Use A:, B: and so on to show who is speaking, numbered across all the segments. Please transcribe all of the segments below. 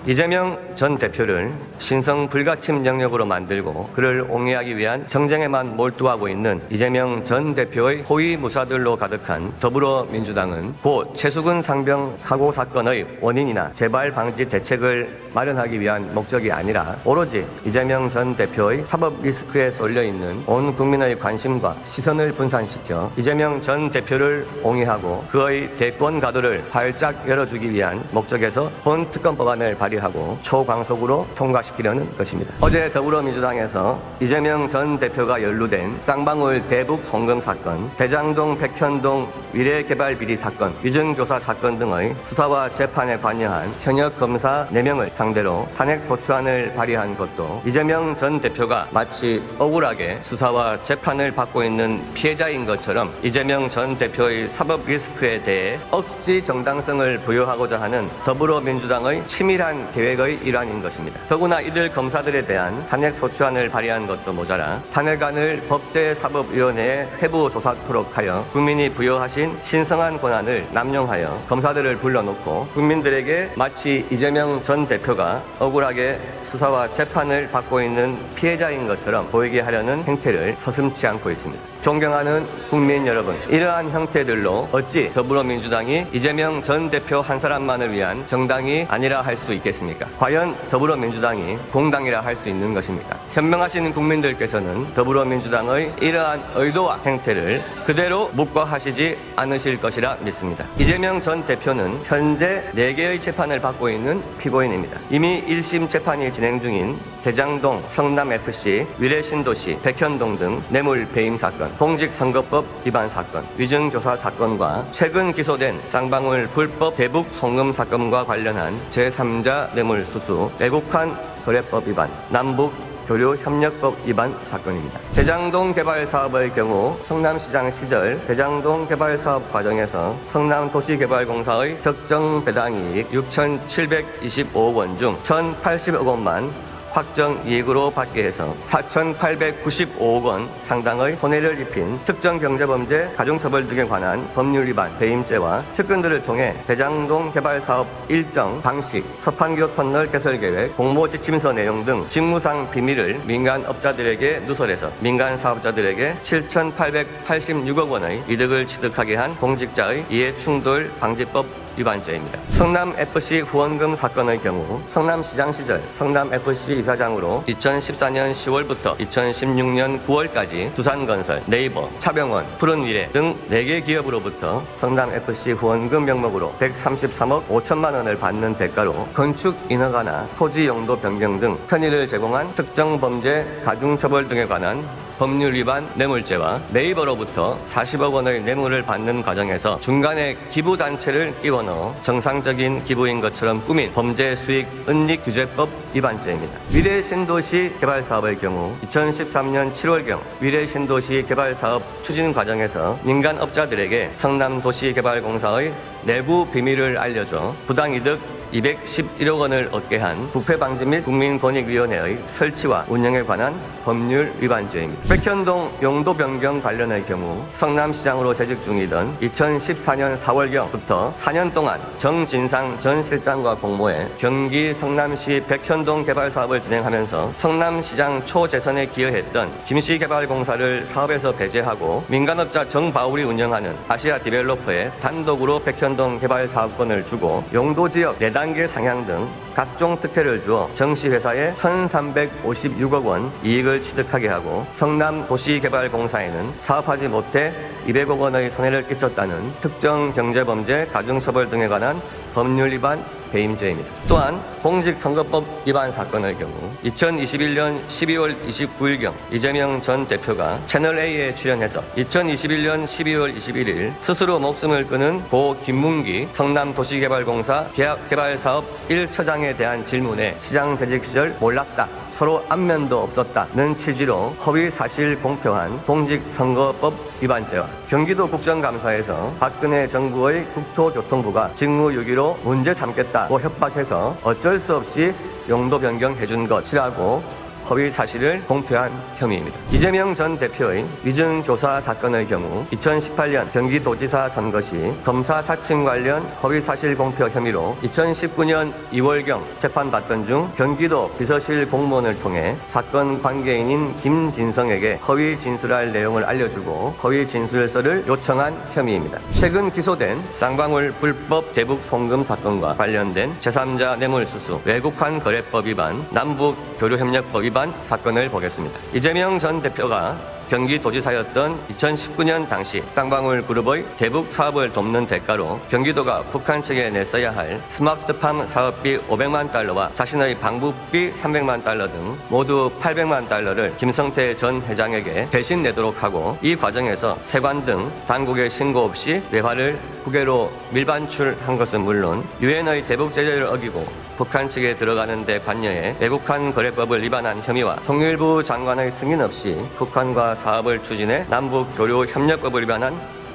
A: 이재명 전 대표를 신성 불가침 영역으로 만들고 그를 옹호하기 위한 정쟁에만 몰두하고 있는 이재명 전 대표의 호위 무사들로 가득한 더불어민주당은 고 최수근 상병 사고 사건의 원인이나 재발 방지 대책을 마련하기 위한 목적이 아니라 오로지 이재명 전 대표의 사법 리스크에 쏠려 있는 온 국민의 관심과 시선을 분산시켜 이재명 전 대표를 옹호하고 그의 대권 가도를 활짝 열어주기 위한 목적에서 본 특검법안을 발의하고 초광속으로 통과시키려는 것입니다. 어제 더불어민주당에서 이재명 전 대표가 연루된 쌍방울 대북 송금 사건, 대장동 백현동 미래개발 비리 사건, 위증교사 사건 등의 수사와 재판에 관여한 현역 검사 4명을 상대로 탄핵소추안을 발의한 것도 이재명 전 대표가 마치 억울하게 수사와 재판을 받고 있는 피해자인 것처럼 이재명 전 대표의 사법 리스크에 대해 억지 정당성을 부여하고자 하는 더불어민주당의 치밀한 계획의 일환인 것입니다. 더구나 이들 검사들에 대한 탄핵소추안을 발의한 것도 모자라 탄핵안을 법제사법위원회에 해부 조사토록 하여 국민이 부여하신 신성한 권한을 남용하여 검사들을 불러놓고 국민들에게 마치 이재명 전 대표가 억울하게 수사와 재판을 받고 있는 피해자인 것처럼 보이게 하려는 행태를 서슴지 않고 있습니다. 존경하는 국민 여러분, 이러한 형태들로 어찌 더불어민주당이 이재명 전 대표 한 사람만을 위한 정당이 아니라 할 수 있겠습니까? 과연 더불어민주당이 공당이라 할 수 있는 것입니까? 현명하신 국민들께서는 더불어민주당의 이러한 의도와 행태를 그대로 묵과하시지 않으실 것이라 믿습니다. 이재명 전 대표는 현재 4개의 재판을 받고 있는 피고인입니다. 이미 1심 재판이 진행 중인 대장동, 성남FC, 위례신도시, 백현동 등 뇌물 배임 사건, 공직선거법 위반 사건, 위증교사 사건과 최근 기소된 쌍방울 불법 대북 송금 사건과 관련한 제3자 뇌물수수, 애국한 거래법 위반, 남북 교류협력법 위반 사건입니다. 대장동 개발 사업의 경우 성남시장 시절 대장동 개발 사업 과정에서 성남도시개발공사의 적정 배당이익 6,725억 원 중 1,080억 원만 확정 이익으로 받게 해서 4,895억 원 상당의 손해를 입힌 특정 경제범죄 가중처벌 등에 관한 법률 위반 배임죄와 측근들을 통해 대장동 개발 사업 일정, 방식, 서판교 터널 개설 계획, 공모 지침서 내용 등 직무상 비밀을 민간 업자들에게 누설해서 민간 사업자들에게 7,886억 원의 이득을 취득하게 한 공직자의 이해충돌 방지법 위반죄입니다. 성남FC 후원금 사건의 경우 성남시장 시절 성남FC 이사장으로 2014년 10월부터 2016년 9월까지 두산건설, 네이버, 차병원, 푸른미래 등 4개 기업으로부터 성남FC 후원금 명목으로 133억 5천만 원을 받는 대가로 건축 인허가나 토지 용도 변경 등 편의를 제공한 특정 범죄 가중처벌 등에 관한 법률 위반 뇌물죄와 네이버로부터 40억 원의 뇌물을 받는 과정에서 중간에 기부단체를 끼워 넣어 정상적인 기부인 것처럼 꾸민 범죄 수익 은닉 규제법 위반죄입니다. 위례신도시 개발사업의 경우 2013년 7월경 위례신도시 개발사업 추진 과정에서 민간업자들에게 성남도시개발공사의 내부 비밀을 알려줘 부당이득 211억 원을 얻게 한 부패방지 및 국민권익위원회의 설치와 운영에 관한 법률 위반죄입니다. 백현동 용도 변경 관련의 경우 성남시장으로 재직 중이던 2014년 4월경부터 4년 동안 정진상 전 실장과 공모해 경기 성남시 백현동 개발 사업을 진행하면서 성남시장 초재선에 기여했던 김씨개발공사를 사업에서 배제하고 민간업자 정바울이 운영하는 아시아 디벨로퍼에 단독으로 백현동 개발 사업권을 주고 용도지역 4단계 상향 등 각종 특혜를 주어 정씨회사에 1,356억 원 이익을 취득하게 하고 성남도시개발공사에는 사업하지 못해 200억 원의 손해를 끼쳤다는 특정 경제범죄 가중처벌 등에 관한 법률 위반 배임죄입니다. 또한 공직선거법 위반 사건의 경우 2021년 12월 29일경 이재명 전 대표가 채널A에 출연해서 2021년 12월 21일 스스로 목숨을 끊은 고 김문기 성남도시개발공사 계약개발사업 1처장에 대한 질문에 시장 재직 시절 몰랐다, 서로 안면도 없었다는 취지로 허위사실 공표한 공직선거법 위반죄와 경기도 국정감사에서 박근혜 정부의 국토교통부가 직무유기로 문제 삼겠다고 협박해서 어쩔 수 없이 용도 변경해준 것이라고 허위 사실을 공표한 혐의입니다. 이재명 전 대표의 위증교사 사건의 경우 2018년 경기도지사 선거 시 검사 사칭 관련 허위 사실 공표 혐의로 2019년 2월경 재판받던 중 경기도 비서실 공무원을 통해 사건 관계인인 김진성에게 허위 진술할 내용을 알려주고 허위 진술서를 요청한 혐의입니다. 최근 기소된 쌍방울 불법 대북 송금 사건과 관련된 제3자 뇌물수수, 외국환 거래법 위반, 남북 교류협력법 위반 사건을 보겠습니다. 이재명 전 대표가 경기도지사였던 2019년 당시 쌍방울 그룹의 대북 사업을 돕는 대가로 경기도가 북한 측에 냈어야 할 스마트팜 사업비 500만 달러와 자신의 방북비 300만 달러 등 모두 800만 달러를 김성태 전 회장에게 대신 내도록 하고, 이 과정에서 세관 등 당국의 신고 없이 외화를 국외로 밀반출한 것은 물론 유엔의 대북 제재를 어기고 북한 측에 들어가는 데 관여해 외국환 거래법을 위반한 혐의와 통일부 장관의 승인 없이 북한과 사업을 추진해 남북 교류 협력법을 위반한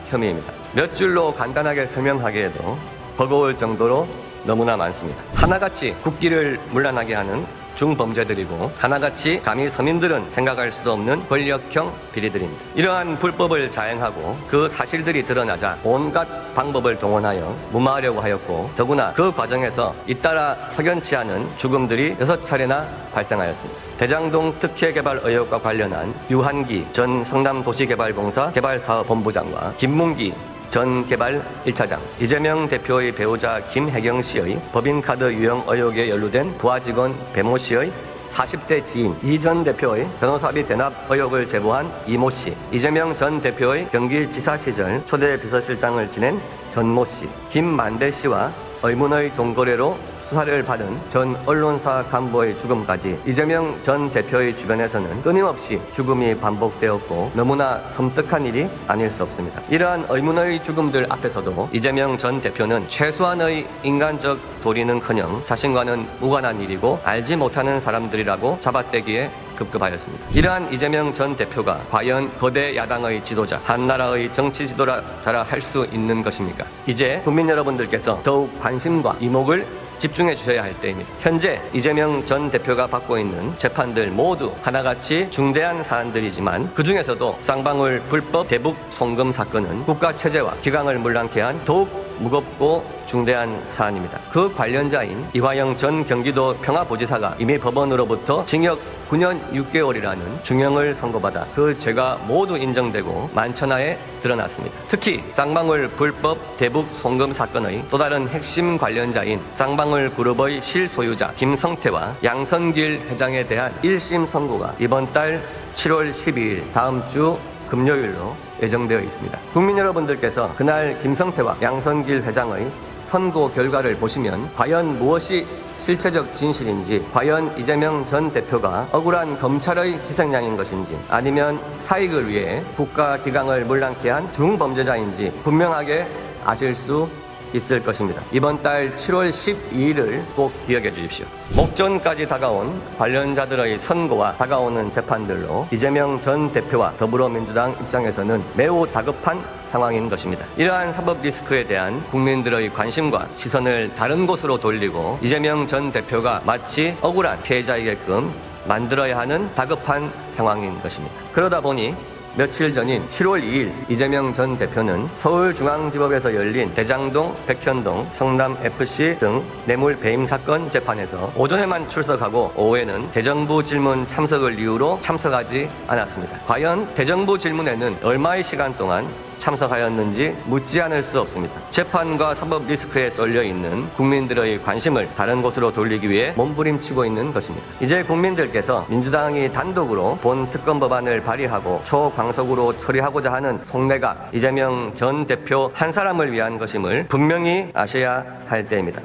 A: 혐의입니다. 몇 줄로 간단하게 설명하기에도 버거울 정도로 너무나 많습니다. 하나같이 국기를 문란하게 하는 중범죄들이고 하나같이 감히 서민들은 생각할 수도 없는 권력형 비리들입니다. 이러한 불법을 자행하고 그 사실들이 드러나자 온갖 방법을 동원하여 무마하려고 하였고, 더구나 그 과정에서 잇따라 석연치 않은 죽음들이 6차례나 발생하였습니다. 대장동 특혜 개발 의혹과 관련한 유한기 전 성남도시개발공사 개발사업본부장과 김문기 전 개발 1차장, 이재명 대표의 배우자 김혜경 씨의 법인카드 유용 의혹에 연루된 부하 직원 배모 씨의 40대 지인, 이 전 대표의 변호사비 대납 의혹을 제보한 이모 씨, 이재명 전 대표의 경기지사 시절 초대 비서실장을 지낸 전모 씨, 김만배 씨와 의문의 동거래로 수사를 받은 전 언론사 간부의 죽음까지 이재명 전 대표의 주변에서는 끊임없이 죽음이 반복되었고 너무나 섬뜩한 일이 아닐 수 없습니다. 이러한 의문의 죽음들 앞에서도 이재명 전 대표는 최소한의 인간적 도리는커녕 자신과는 무관한 일이고 알지 못하는 사람들이라고 잡아떼기에 급급하였습니다. 이러한 이재명 전 대표가 과연 거대 야당의 지도자, 한 나라의 정치 지도자라 할 수 있는 것입니까? 이제 국민 여러분들께서 더욱 관심과 이목을 집중해 주셔야 할 때입니다. 현재 이재명 전 대표가 받고 있는 재판들 모두 하나같이 중대한 사안들이지만 그 중에서도 쌍방울 불법 대북 송금 사건은 국가 체제와 기강을 문란케 한 더욱 무겁고 중대한 사안입니다. 그 관련자인 이화영 전 경기도 평화부지사가 이미 법원으로부터 징역 9년 6개월이라는 중형을 선고받아 그 죄가 모두 인정되고 만천하에 드러났습니다. 특히 쌍방울 불법 대북 송금 사건의 또 다른 핵심 관련자인 쌍방울 그룹의 실소유자 김성태와 양선길 회장에 대한 1심 선고가 이번 달 7월 12일 다음 주 금요일로 예정되어 있습니다. 국민 여러분들께서 그날 김성태와 양선길 회장의 선고 결과를 보시면 과연 무엇이 실체적 진실인지, 과연 이재명 전 대표가 억울한 검찰의 희생양인 것인지, 아니면 사익을 위해 국가 기강을 문란케 한 중범죄자인지 분명하게 아실 수 있을 것입니다. 이번 달 7월 12일을 꼭 기억해 주십시오. 목전까지 다가온 관련자들의 선고와 다가오는 재판들로 이재명 전 대표와 더불어민주당 입장에서는 매우 다급한 상황인 것입니다. 이러한 사법 리스크에 대한 국민들의 관심과 시선을 다른 곳으로 돌리고 이재명 전 대표가 마치 억울한 피해자이게끔 만들어야 하는 다급한 상황인 것입니다. 그러다 보니 며칠 전인 7월 2일 이재명 전 대표는 서울중앙지법에서 열린 대장동, 백현동, 성남FC 등 뇌물 배임 사건 재판에서 오전에만 출석하고 오후에는 대정부 질문 참석을 이유로 참석하지 않았습니다. 과연 대정부 질문에는 얼마의 시간 동안 참석하였는지 묻지 않을 수 없습니다. 재판과 사법 리스크에 쏠려 있는 국민들의 관심을 다른 곳으로 돌리기 위해 몸부림치고 있는 것입니다. 이제 국민들께서 민주당이 단독으로 본 특검 법안을 발의하고 초광속으로 처리하고자 하는 속내가 이재명 전 대표 한 사람을 위한 것임을 분명히 아셔야 할 때입니다.